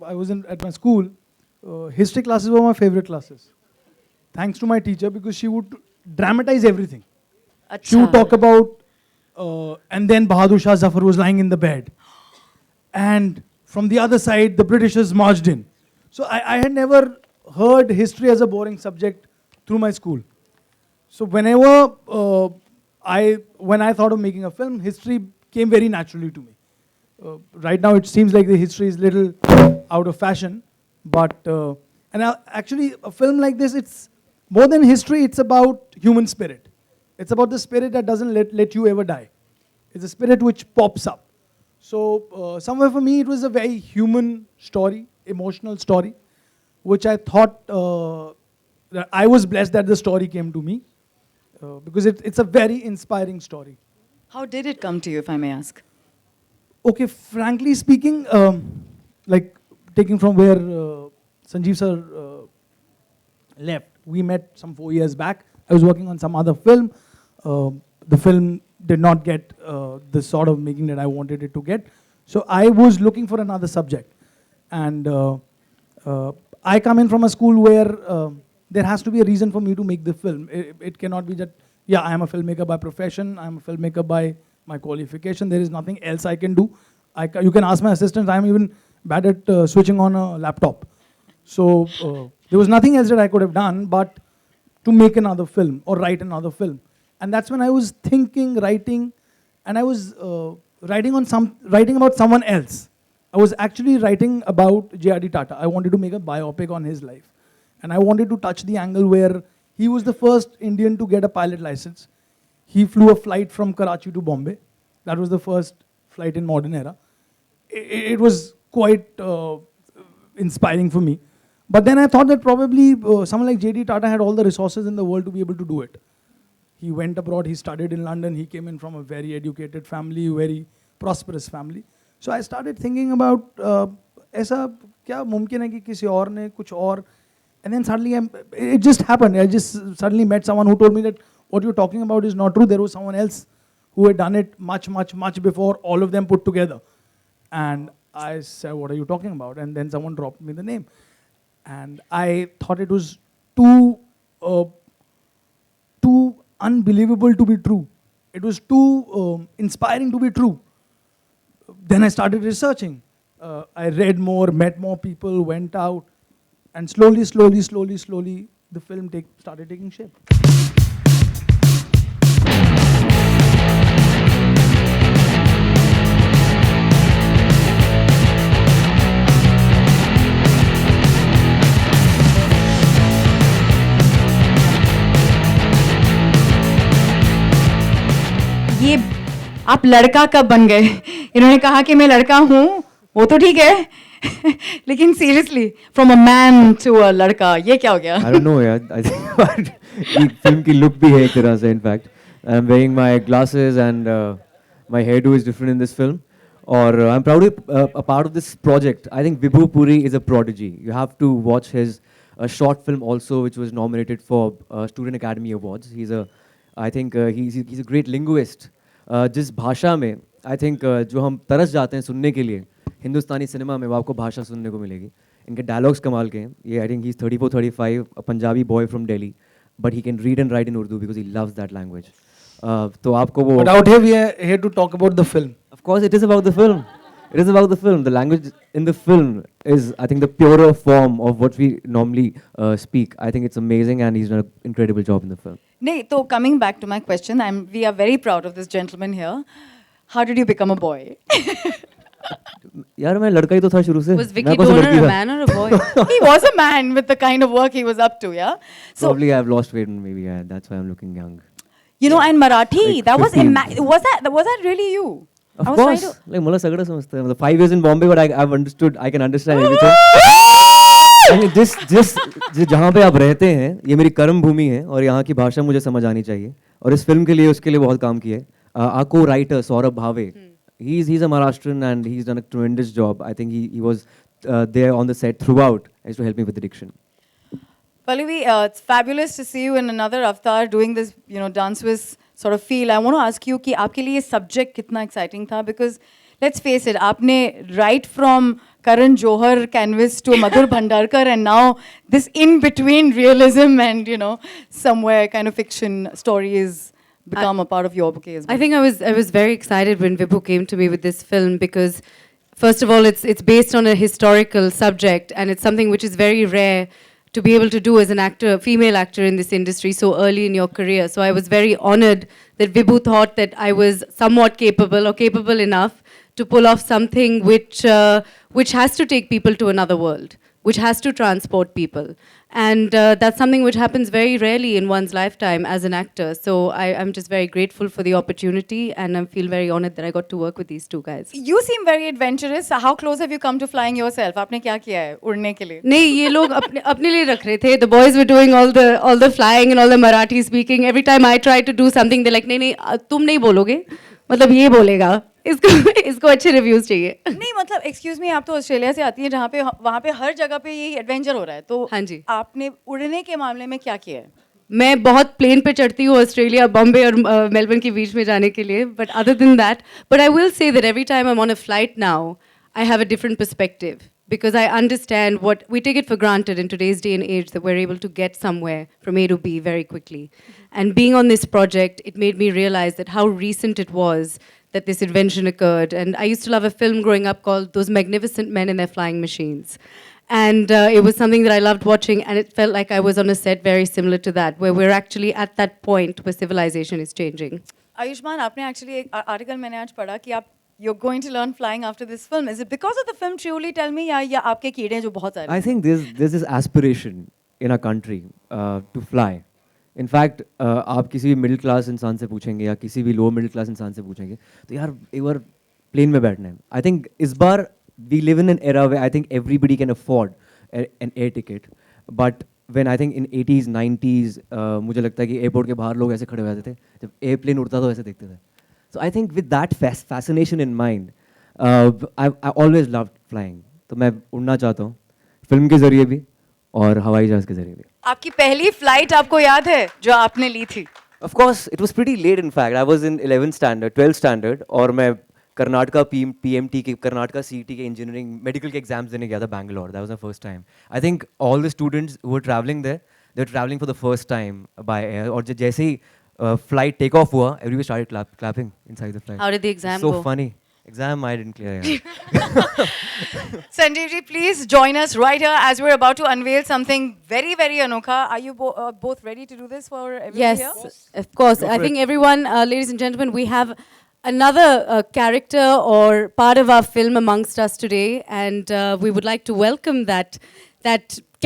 I was at my school, history classes were my favorite classes. Thanks to my teacher, because she would dramatize everything. She would talk about, and then Bahadur Shah Zafar was lying in the bed. And from the other side, the Britishers marched in. So I had never heard history as a boring subject through my school. So whenever when I thought of making a film, history came very naturally to me. Right now, it seems like the history is little out of fashion, but actually, a film like this, it's more than history. It's about human spirit. It's about the spirit that doesn't let you ever die. It's a spirit which pops up. So somewhere for me, it was a very human story, emotional story, which I thought that I was blessed that the story came to me, because it's a very inspiring story. How did it come to you, if I may ask? Okay, frankly speaking, like taking from where Sanjeev sir left, we met some 4 years back. I was working on some other film. The film did not get the sort of making that I wanted it to get. So I was looking for another subject. And I come in from a school where there has to be a reason for me to make the film. It cannot be that, yeah, I am a filmmaker by profession, I am a filmmaker by my qualification, there is nothing else I can do. You can ask my assistants, I am even bad at switching on a laptop. So there was nothing else that I could have done but to make another film or write another film. And that's when I was thinking, writing, and I was writing about someone else. I was actually writing about J.R.D. Tata. I wanted to make a biopic on his life. And I wanted to touch the angle where he was the first Indian to get a pilot license. He flew a flight from Karachi to Bombay. That was the first flight in modern era. It was quite inspiring for me. But then I thought that probably someone like J.D. Tata had all the resources in the world to be able to do it. He went abroad, he studied in London, he came in from a very educated family, very prosperous family. So I started thinking about, ऐसा क्या मुमकिन है कि किसी और ने कुछ और, and then suddenly it just happened. I just suddenly met someone who told me that what you're talking about is not true. There was someone else who had done it much, much, much before all of them put together. And I said, what are you talking about? And then someone dropped me the name. And I thought it was too unbelievable to be true. It was too inspiring to be true. Then I started researching. I read more, met more people, went out, and slowly, the film started taking shape. ये आप लड़का कब बन गए? इन्होंने कहा कि मैं लड़का हूँ, वो तो ठीक है, लेकिन seriously, from a man to a लड़का, ये क्या हो गया? I don't know यार, I think ये film की look भी है एक तरह से, in fact. I'm wearing my glasses and my hairdo is different in this film. Or I'm proud to be a part of this project. I think Vibhu Puri is a prodigy. You have to watch his short film also, which was nominated for Student Academy Awards. I think he's a great linguist. जिस भाषा में I think जो हम तरस जाते हैं सुनने के लिए हिंदुस्तानी सिनेमा में वो आपको भाषा सुनने को मिलेगी. इनके dialogues कमाल के हैं. ये I think he's 34-35, a Punjabi boy from Delhi, but he can read and write in Urdu because he loves that language. तो आपको वो. But out here we are here to talk about the film. Of course, it is about the film. It is about the film. The language in the film is, I think, the purer form of what we normally speak. I think it's amazing, and he's done an incredible job in the film. Nee, so coming back to my question, we are very proud of this gentleman here. How did you become a boy? यार मैं लड़का ही तो था शुरू से. Was Vicky Donor a man or a boy? He was a man with the kind of work he was up to, yeah? So, probably I've lost weight, maybe. Yeah, that's why I'm looking young. You know, and Marathi, Like that was 15. was that really you? Of course. Like मुला सगळं समजतं. मतलब 5 years in Bombay, but I've understood. I can understand everything. जिस जहाँ पे आप रहते हैं, ये मेरी कर्म भूमि है और यहाँ की भाषा मुझे समझ आनी चाहिए. और इस फिल्म के लिए उसके लिए बहुत काम किया है. Our co-writer Saurabh Bhave, he's a Maharashtrian and he's done a tremendous job. I think he was there on the set throughout as to help me with the diction. Pallavi, it's fabulous to see you in another avatar doing this, you know, dance with sort of feel. I want to ask you कि आपके लिए subject कितना exciting था, because let's face it, आपने right from Karan Johar canvas to a Madhur Bhandarkar, and now this in between realism and somewhere kind of fiction stories become a part of your bouquet as well. I think I was very excited when Vibhu came to me with this film because, first of all, it's based on a historical subject, and it's something which is very rare to be able to do as an actor, female actor in this industry so early in your career. So I was very honored that Vibhu thought that I was somewhat capable or capable enough to pull off something which has to take people to another world, which has to transport people. And that's something which happens very rarely in one's lifetime as an actor. So I'm just very grateful for the opportunity, and I feel very honored that I got to work with these two guys. You seem very adventurous. How close have you come to flying yourself? आपने क्या किया है उड़ने के लिए? नहीं, ये लोग अपने लिए रख रहे थे. The boys were doing all the flying and all the Marathi speaking. Every time I tried to do something, they're like, नहीं, तुम नहीं बोलोगे. मतलब ये बोलेगा. इसको अच्छे रिव्यूज चाहिए. नहीं मतलब एक्सक्यूज मी, आप तो ऑस्ट्रेलिया से आती हैं जहाँ पे वहाँ पे हर जगह पे यही एडवेंचर हो रहा है, तो हाँ जी. आपने उड़ने के मामले में क्या किया है? मैं बहुत प्लेन पे चढ़ती हूँ ऑस्ट्रेलिया, बॉम्बे और मेलबर्न के बीच में जाने के लिए. But other than that, but I will say that every time I am on a flight now, I have a different perspective. Because I understand what we take it for granted in today's day and age that we're able to get somewhere from A to B very quickly. And being on this project, it made me realize that how recent it was that this invention occurred. And I used to love a film growing up called Those Magnificent Men in Their Flying Machines. And it was something that I loved watching, and it felt like I was on a set very similar to that, where we're actually at that point where civilization is changing. Ayushmann, आपने actually एक article मैंने आज पढ़ा कि आप you're going to learn flying after this film. Is it because of the film truly? Tell me, या आपके कीड़े जो बहुत सारे? I think there's this aspiration in our country to fly. In fact, आप किसी भी मिडिल क्लास इंसान से पूछेंगे या किसी भी लो मिडिल क्लास इंसान से पूछेंगे तो यार एक बार प्लेन में बैठना है. I think इस बार we live in an era where I think everybody can afford an air ticket. But when I think in 80s, 90s, मुझे लगता है कि एयरपोर्ट के बाहर लोग ऐसे खड़े हो जाते थे, जब एयरप्लेन उड़ता तो ऐसे देखते थे. So I think with that fascination in mind, I always loved flying. तो मैं उड़ना चाहता हूँ फिल्म के जरिए भी और हवाई जहाज के जरिए भी. आपकी पहली फ्लाइट आपको याद है जो आपने ली थी? Of course, it was pretty late. In fact, I was in 11th standard, 12th standard, और मैं कर्नाटका PMT के कर्नाटका CET के इंजीनियरिंग मेडिकल के एग्जाम्स देने गया था Bangalore. That was my first time. I think all the students who were traveling there, they were traveling for the first time by air. और जैसे ही flight take off हुआ, everybody started clapping inside the flight. How did the exam go? go? So funny. Exam I didn't clear. Sanjeev ji, please join us right here as we're about to unveil something very, very anokha. Are you both ready to do this for everybody Yes, here? of course. Go I for think everyone, ladies and gentlemen, we have another character or part of our film amongst us today, and we would like to welcome that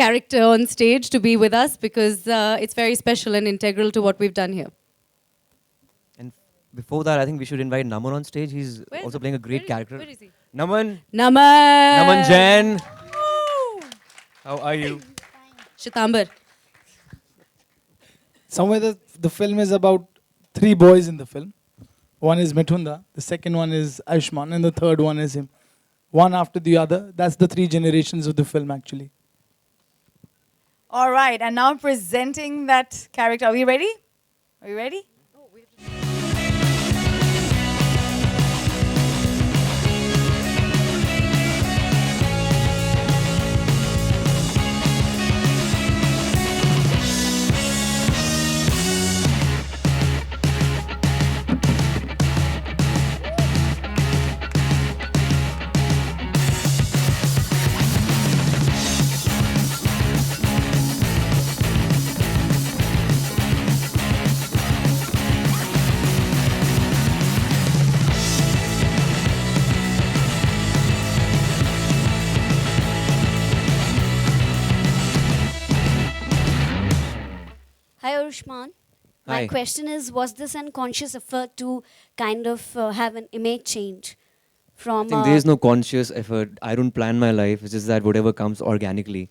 character on stage to be with us because it's very special and integral to what we've done here. And before that, I think we should invite Naman on stage. He's Where also is playing a great Where character. Where is he? Naman. Naman. Naman Jain. How are you? Shitambar. Somewhere the film is about 3 boys in the film. One is Mithunda, the second one is Aayushmann, and the third one is him. One after the other. That's the 3 generations of the film, actually. All right, and now presenting that character. Are we ready? Are you ready? Hi Aayushmann. My Hi. question is, was this an conscious effort to kind of have an image change I from... think there is no conscious effort. I don't plan my life. It's just that whatever comes organically.